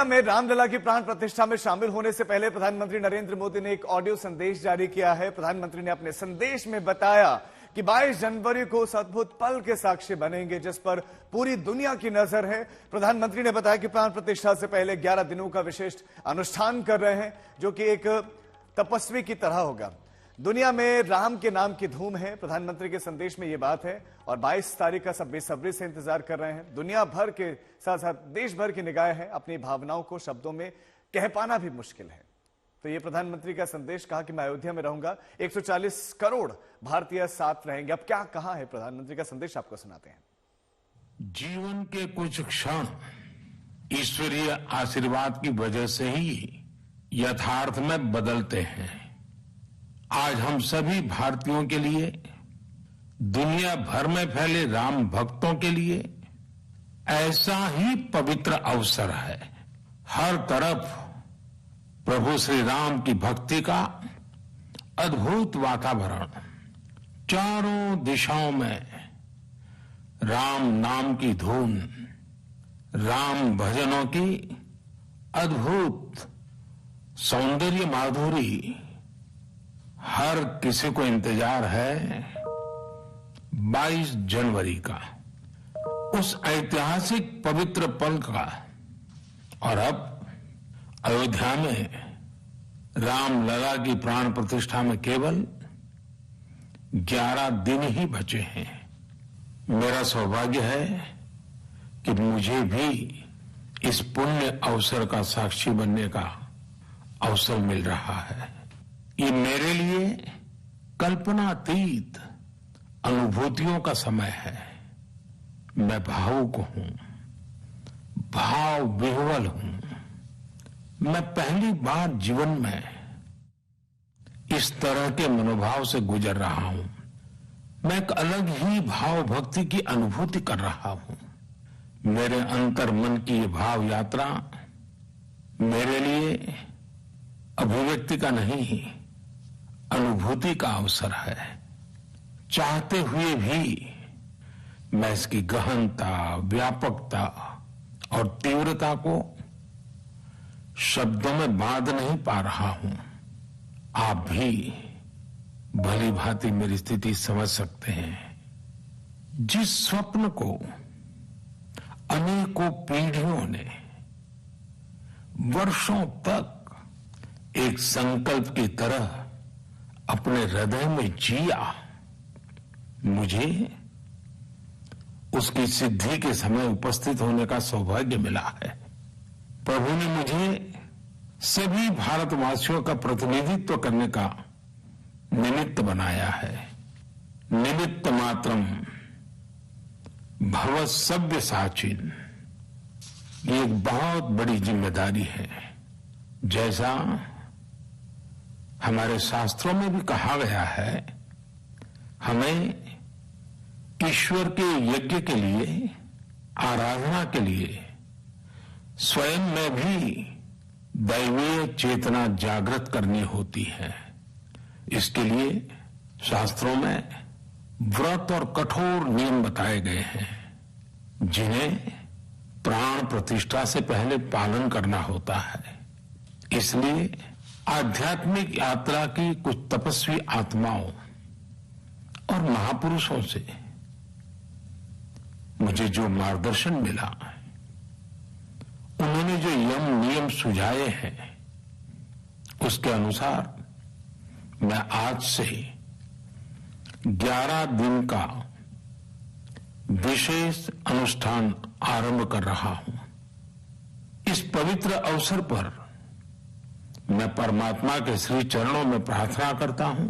में रामलला की प्राण प्रतिष्ठा में शामिल होने से पहले प्रधानमंत्री नरेंद्र मोदी ने एक ऑडियो संदेश जारी किया है। प्रधानमंत्री ने अपने संदेश में बताया कि 22 जनवरी को उस अद्भुत पल के साक्षी बनेंगे जिस पर पूरी दुनिया की नजर है। प्रधानमंत्री ने बताया कि प्राण प्रतिष्ठा से पहले 11 दिनों का विशेष अनुष्ठान कर रहे हैं जो कि एक तपस्वी की तरह होगा। दुनिया में राम के नाम की धूम है। प्रधानमंत्री के संदेश में यह बात है और 22 तारीख का सब बेसब्री से इंतजार कर रहे हैं। दुनिया भर के साथ साथ देश भर की निगाहें हैं। अपनी भावनाओं को शब्दों में कह पाना भी मुश्किल है। तो ये प्रधानमंत्री का संदेश, कहा कि मैं अयोध्या में रहूंगा, 140 करोड़ भारतीय साथ रहेंगे। अब क्या कहा है प्रधानमंत्री का संदेश, आपको सुनाते हैं। जीवन के कुछ क्षण ईश्वरीय आशीर्वाद की वजह से ही यथार्थ में बदलते हैं। आज हम सभी भारतीयों के लिए, दुनिया भर में फैले राम भक्तों के लिए ऐसा ही पवित्र अवसर है। हर तरफ प्रभु श्री राम की भक्ति का अद्भुत वातावरण, चारों दिशाओं में राम नाम की धुन, राम भजनों की अद्भुत सौंदर्य माधुरी। हर किसी को इंतजार है 22 जनवरी का, उस ऐतिहासिक पवित्र पल का। और अब अयोध्या में रामलला की प्राण प्रतिष्ठा में केवल 11 दिन ही बचे हैं। मेरा सौभाग्य है कि मुझे भी इस पुण्य अवसर का साक्षी बनने का अवसर मिल रहा है। ये मेरे लिए कल्पनातीत अनुभूतियों का समय है। मैं भावुक हूं, भाव विह्वल हूं। मैं पहली बार जीवन में इस तरह के मनोभाव से गुजर रहा हूं। मैं एक अलग ही भाव भक्ति की अनुभूति कर रहा हूं। मेरे अंतर मन की ये भाव यात्रा मेरे लिए अभिव्यक्ति का नहीं, अनुभूति का अवसर है। चाहते हुए भी मैं इसकी गहनता, व्यापकता और तीव्रता को शब्दों में बांध नहीं पा रहा हूं। आप भी भली भांति मेरी स्थिति समझ सकते हैं। जिस स्वप्न को अनेकों पीढ़ियों ने वर्षों तक एक संकल्प की तरह अपने हृदय में जिया, मुझे उसकी सिद्धि के समय उपस्थित होने का सौभाग्य मिला है। प्रभु ने मुझे सभी भारतवासियों का प्रतिनिधित्व करने का निमित्त बनाया है। निमित्त मात्रम भव सव्य साचिन, ये एक बहुत बड़ी जिम्मेदारी है। जैसा हमारे शास्त्रों में भी कहा गया है, हमें ईश्वर के यज्ञ के लिए, आराधना के लिए स्वयं में भी दैवीय चेतना जागृत करनी होती है। इसके लिए शास्त्रों में व्रत और कठोर नियम बताए गए हैं जिन्हें प्राण प्रतिष्ठा से पहले पालन करना होता है। इसलिए आध्यात्मिक यात्रा की कुछ तपस्वी आत्माओं और महापुरुषों से मुझे जो मार्गदर्शन मिला, उन्होंने जो यम नियम सुझाए हैं, उसके अनुसार मैं आज से 11 दिन का विशेष अनुष्ठान आरंभ कर रहा हूं। इस पवित्र अवसर पर मैं परमात्मा के श्री चरणों में प्रार्थना करता हूं,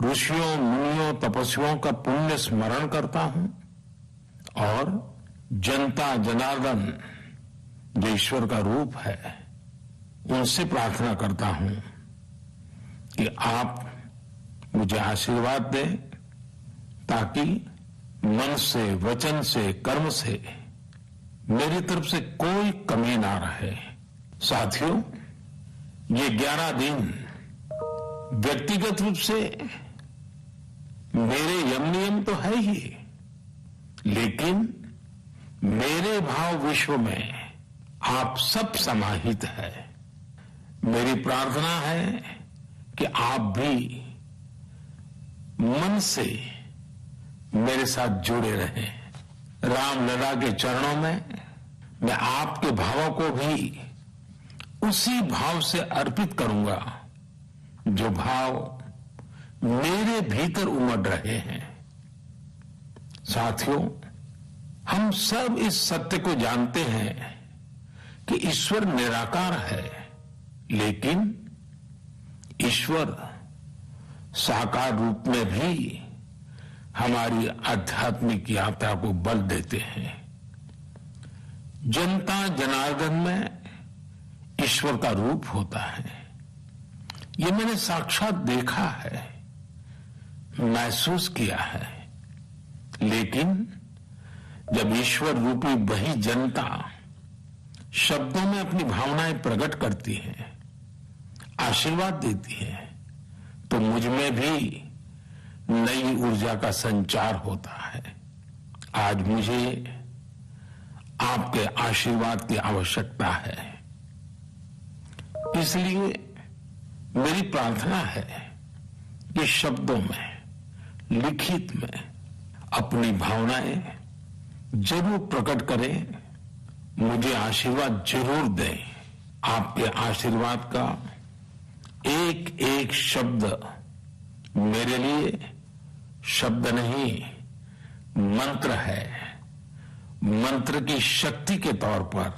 ऋषियों, मुनियों, तपस्वियों का पुण्य स्मरण करता हूं और जनता जनार्दन जो ईश्वर का रूप है, उनसे प्रार्थना करता हूं कि आप मुझे आशीर्वाद दें ताकि मन से, वचन से, कर्म से मेरी तरफ से कोई कमी ना रहे। साथियों, ये 11 दिन व्यक्तिगत रूप से मेरे यम नियम तो है ही, लेकिन मेरे भाव विश्व में आप सब समाहित है। मेरी प्रार्थना है कि आप भी मन से मेरे साथ जुड़े रहें। रामलला के चरणों में मैं आपके भावों को भी उसी भाव से अर्पित करूंगा जो भाव मेरे भीतर उमड़ रहे हैं। साथियों, हम सब इस सत्य को जानते हैं कि ईश्वर निराकार है, लेकिन ईश्वर साकार रूप में भी हमारी आध्यात्मिक यात्रा को बल देते हैं। जनता जनार्दन में ईश्वर का रूप होता है, ये मैंने साक्षात देखा है, महसूस किया है। लेकिन जब ईश्वर रूपी वही जनता शब्दों में अपनी भावनाएं प्रकट करती है, आशीर्वाद देती है, तो मुझ में भी नई ऊर्जा का संचार होता है। आज मुझे आपके आशीर्वाद की आवश्यकता है, इसलिए मेरी प्रार्थना है कि शब्दों में, लिखित में अपनी भावनाएं जरूर प्रकट करें, मुझे आशीर्वाद जरूर दें। आपके आशीर्वाद का एक एक शब्द मेरे लिए शब्द नहीं, मंत्र है। मंत्र की शक्ति के तौर पर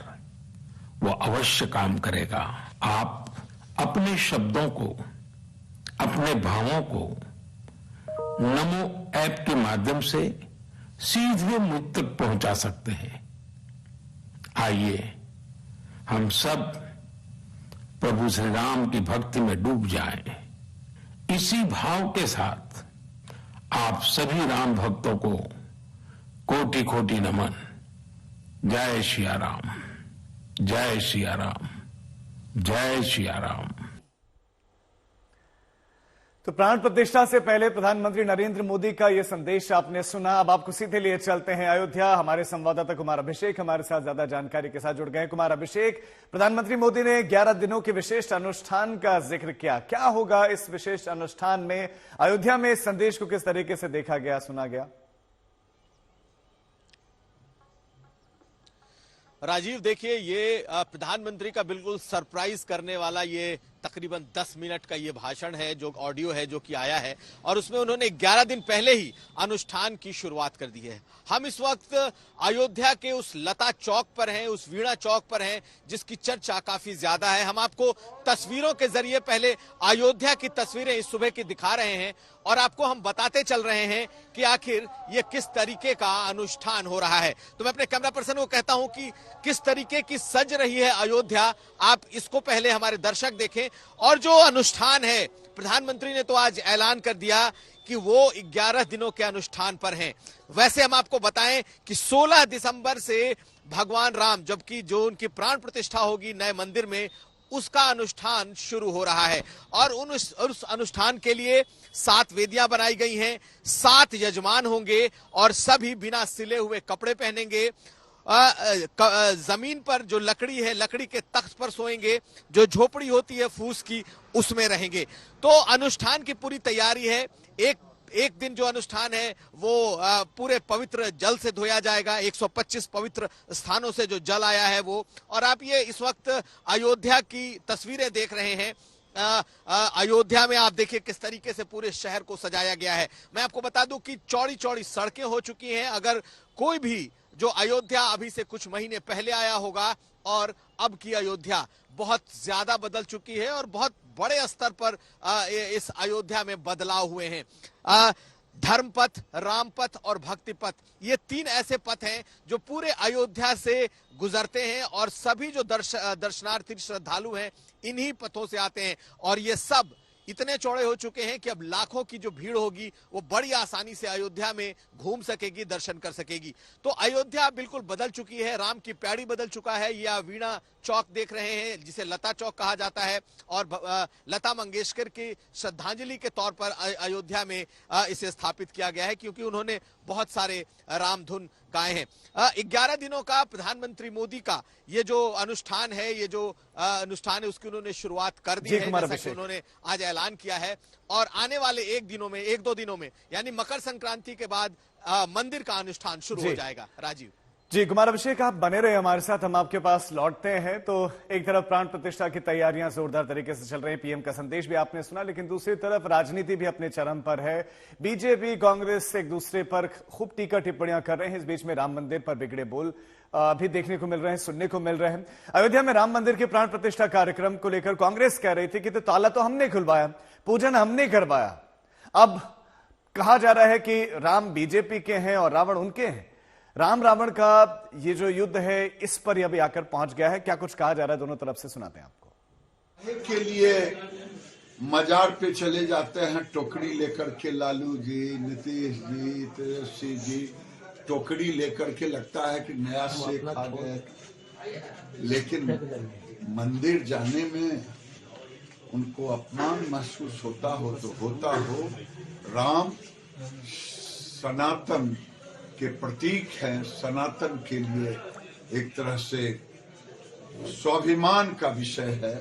वो अवश्य काम करेगा। आप अपने शब्दों को, अपने भावों को नमो ऐप के माध्यम से सीधे मुझ तक पहुंचा सकते हैं। आइए हम सब प्रभु श्री राम की भक्ति में डूब जाएं। इसी भाव के साथ आप सभी राम भक्तों को कोटि कोटि नमन। जय सिया राम, जय सिया राम, जय सिया राम। तो प्राण प्रतिष्ठा से पहले प्रधानमंत्री नरेंद्र मोदी का यह संदेश आपने सुना। अब आपको सीधे लिए चलते हैं अयोध्या। हमारे संवाददाता कुमार अभिषेक हमारे साथ ज्यादा जानकारी के साथ जुड़ गए। कुमार अभिषेक, प्रधानमंत्री मोदी ने 11 दिनों के विशेष अनुष्ठान का जिक्र किया। क्या होगा इस विशेष अनुष्ठान में? अयोध्या में इस संदेश को किस तरीके से देखा गया, सुना गया? राजीव, देखिए, ये प्रधानमंत्री का बिल्कुल सरप्राइज करने वाला ये तकरीबन 10 मिनट का ये भाषण है, जो ऑडियो है जो कि आया है, और उसमें उन्होंने 11 दिन पहले ही अनुष्ठान की शुरुआत कर दी है। हम इस वक्त अयोध्या के उस लता चौक पर हैं, उस वीणा चौक पर हैं, जिसकी चर्चा काफी ज्यादा है। हम आपको तस्वीरों के जरिए पहले अयोध्या की तस्वीरें इस सुबह की दिखा रहे हैं और आपको हम बताते चल रहे हैं कि आखिर ये किस तरीके का अनुष्ठान हो रहा है। तो मैं अपने कैमरा पर्सन को कहता हूं कि किस तरीके की सज रही है अयोध्या, आप इसको पहले हमारे दर्शक देखें। और जो अनुष्ठान है, प्रधानमंत्री ने तो आज ऐलान कर दिया कि वो 11 दिनों के अनुष्ठान पर हैं। वैसे हम आपको बताएं कि 16 दिसंबर से भगवान राम, जबकि जो उनकी प्राण प्रतिष्ठा होगी नए मंदिर में, उसका अनुष्ठान शुरू हो रहा है। और उस अनुष्ठान के लिए 7 वेदियां बनाई गई हैं, 7 यजमान होंगे और सभी बिना सिले हुए कपड़े पहनेंगे। जमीन पर जो लकड़ी है, लकड़ी के तख्त पर सोएंगे, जो झोपड़ी होती है फूस की, उसमें रहेंगे। तो अनुष्ठान की पूरी तैयारी है। एक दिन जो अनुष्ठान है वो पूरे पवित्र जल से धोया जाएगा। 125 पवित्र स्थानों से जो जल आया है वो। और आप ये इस वक्त अयोध्या की तस्वीरें देख रहे हैं। अयोध्या में आप देखिए किस तरीके से पूरे शहर को सजाया गया है। मैं आपको बता दूं कि चौड़ी चौड़ी सड़कें हो चुकी हैं। अगर कोई भी जो अयोध्या अभी से कुछ महीने पहले आया होगा और अब की अयोध्या बहुत ज्यादा बदल चुकी है और बहुत बड़े स्तर पर इस अयोध्या में बदलाव हुए हैं। धर्मपथ, रामपथ और भक्ति पथ, ये 3 ऐसे पथ हैं जो पूरे अयोध्या से गुजरते हैं और सभी जो दर्शनार्थी श्रद्धालु हैं इन्हीं पथों से आते हैं। और ये सब इतने चौड़े हो चुके हैं कि अब लाखों की जो भीड़ होगी वो बड़ी आसानी से अयोध्या में घूम सकेगी, दर्शन कर सकेगी। तो अयोध्या बिल्कुल बदल चुकी है। राम की प्यारी बदल चुका है, या वीणा चौक देख रहे हैं जिसे लता चौक कहा जाता है और लता मंगेशकर की श्रद्धांजलि के तौर पर अयोध्या में इसे स्थापित किया गया है, क्योंकि उन्होंने बहुत सारे रामधुन गाए हैं। 11 दिनों का प्रधानमंत्री मोदी का ये जो अनुष्ठान है, ये जो अनुष्ठान है, उसकी उन्होंने शुरुआत कर दी है, जैसा कि उन्होंने आज ऐलान किया है। और आने वाले एक दो दिनों में यानी मकर संक्रांति के बाद मंदिर का अनुष्ठान शुरू हो जाएगा। राजीव जी, कुमार अभिषेक, आप बने रहे हमारे साथ, हम आपके पास लौटते हैं। तो एक तरफ प्राण प्रतिष्ठा की तैयारियां जोरदार तरीके से चल रही हैं, पीएम का संदेश भी आपने सुना, लेकिन दूसरी तरफ राजनीति भी अपने चरम पर है। बीजेपी कांग्रेस एक दूसरे पर खूब टीका टिप्पणियां कर रहे हैं। इस बीच में राम मंदिर पर बिगड़े बोल भी देखने को मिल रहे हैं, सुनने को मिल रहे हैं। अयोध्या में राम मंदिर के प्राण प्रतिष्ठा कार्यक्रम को लेकर कांग्रेस कह रही थी कि तो ताला तो हमने खुलवाया, पूजन हमने करवाया। अब कहा जा रहा है कि राम बीजेपी के हैं और रावण उनके हैं। राम रावण का ये जो युद्ध है, इस पर अभी आकर पहुंच गया है। क्या कुछ कहा जा रहा है दोनों तरफ से, सुनाते हैं आपको। के लिए मजार पे चले जाते हैं टोकरी लेकर के, लालू जी, नीतीश जी, तेजस्वी जी टोकरी लेकर के, लगता है कि नया शेख आ गए। लेकिन मंदिर जाने में उनको अपमान महसूस होता हो तो होता हो। राम सनातन के प्रतीक हैं, सनातन के लिए एक तरह से स्वाभिमान का विषय है,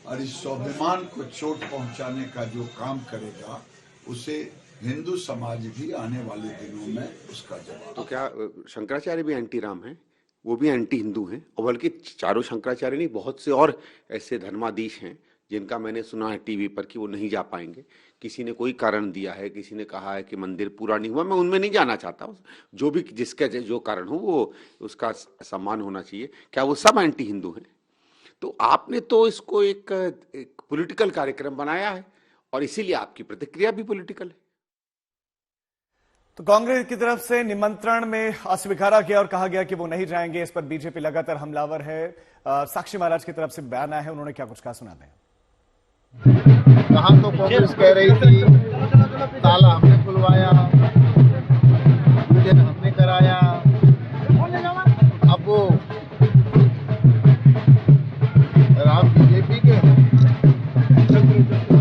और इस स्वाभिमान को चोट पहुंचाने का जो काम करेगा उसे हिंदू समाज भी आने वाले दिनों में उसका जवाब। तो क्या शंकराचार्य भी एंटी राम हैं? वो भी एंटी हिंदू हैं? और बल्कि चारों शंकराचार्य नहीं, बहुत से और ऐसे धर्माधीश हैं जिनका मैंने सुना है टीवी पर कि वो नहीं जा पाएंगे। किसी ने कोई कारण दिया है, किसी ने कहा है कि मंदिर पूरा नहीं हुआ। मैं उनमें नहीं जाना चाहता, जो भी जिसका जो कारण हो वो उसका सम्मान होना चाहिए। क्या वो सब एंटी हिंदू हैं? तो आपने तो इसको एक पॉलिटिकल कार्यक्रम बनाया है और इसीलिए आपकी प्रतिक्रिया भी पॉलिटिकल है। तो कांग्रेस की तरफ से निमंत्रण में अस्वीकारा किया और कहा गया कि वो नहीं जाएंगे। इस पर बीजेपी लगातार हमलावर है। साक्षी महाराज की तरफ से बयान आया है, उन्होंने क्या कुछ कहा, सुनाते हैं। कहा तो कांग्रेस कह रही थी ताला हमने खुलवाया, पूजन हमने कराया। अब वो राम बीजेपी के हैं,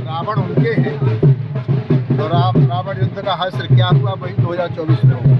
रावण उनके हैं। तो रावण युद्ध का हश्र क्या हुआ वही 2024 में होगा।